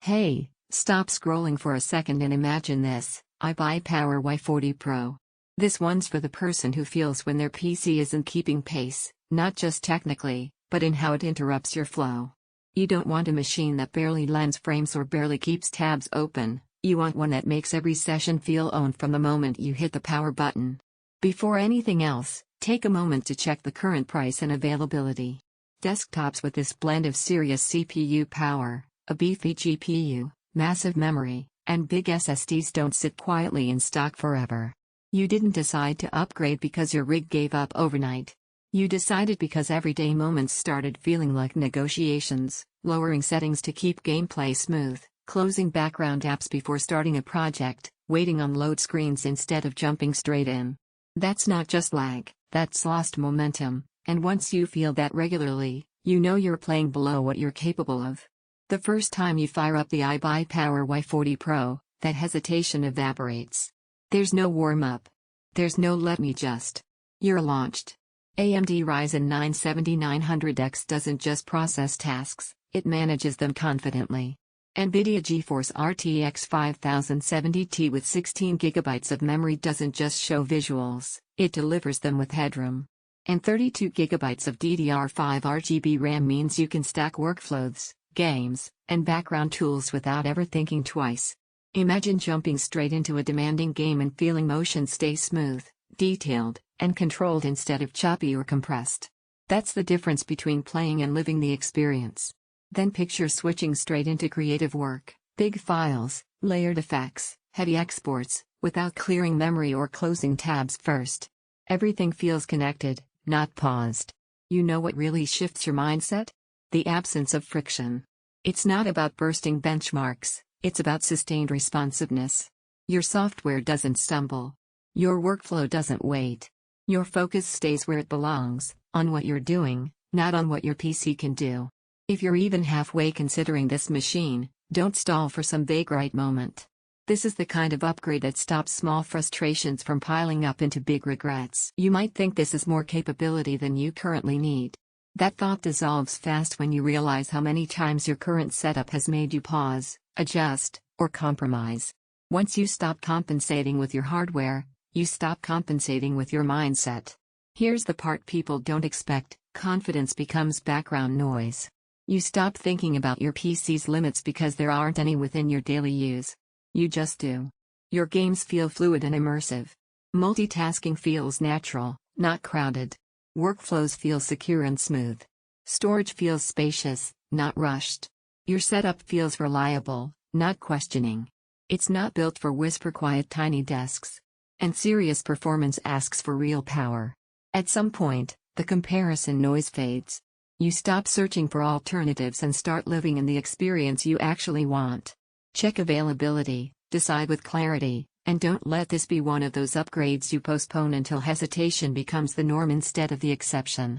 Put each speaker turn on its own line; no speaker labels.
Hey, stop scrolling for a second and imagine this: iBUYPOWER Y40 Pro. This one's for the person who feels when their PC isn't keeping pace, not just technically, but in how it interrupts your flow. You don't want a machine that barely lends frames or barely keeps tabs open. You want one that makes every session feel owned from the moment you hit the power button. Before anything else, take a moment to check the current price and availability. Desktops with this blend of serious CPU power, a beefy GPU, massive memory, and big SSDs don't sit quietly in stock forever. You didn't decide to upgrade because your rig gave up overnight. You decided because everyday moments started feeling like negotiations, lowering settings to keep gameplay smooth, closing background apps before starting a project, waiting on load screens instead of jumping straight in. That's not just lag, that's lost momentum, and once you feel that regularly, you know you're playing below what you're capable of. The first time you fire up the iBUYPOWER Y40 Pro, that hesitation evaporates. There's no warm-up. There's no let me just. You're launched. AMD Ryzen 9 7900X doesn't just process tasks, it manages them confidently. NVIDIA GeForce RTX 5070T with 16GB of memory doesn't just show visuals, it delivers them with headroom. And 32GB of DDR5 RGB RAM means you can stack workloads, games, and background tools without ever thinking twice. Imagine jumping straight into a demanding game and feeling motion stay smooth, detailed, and controlled instead of choppy or compressed. That's the difference between playing and living the experience. Then picture switching straight into creative work, big files, layered effects, heavy exports, without clearing memory or closing tabs first. Everything feels connected, not paused. You know what really shifts your mindset? The absence of friction. It's not about bursting benchmarks, it's about sustained responsiveness. Your software doesn't stumble. Your workflow doesn't wait. Your focus stays where it belongs, on what you're doing, not on what your PC can do. If you're even halfway considering this machine, don't stall for some vague right moment. This is the kind of upgrade that stops small frustrations from piling up into big regrets. You might think this is more capability than you currently need. That thought dissolves fast when you realize how many times your current setup has made you pause, adjust, or compromise. Once you stop compensating with your hardware, you stop compensating with your mindset. Here's the part people don't expect: confidence becomes background noise. You stop thinking about your PC's limits because there aren't any within your daily use. You just do. Your games feel fluid and immersive. Multitasking feels natural, not crowded. Workflows feel secure and smooth. Storage feels spacious, not rushed. Your setup feels reliable, not questioning. It's not built for whisper-quiet tiny desks. And serious performance asks for real power. At some point, the comparison noise fades. You stop searching for alternatives and start living in the experience you actually want. Check availability, decide with clarity, and don't let this be one of those upgrades you postpone until hesitation becomes the norm instead of the exception.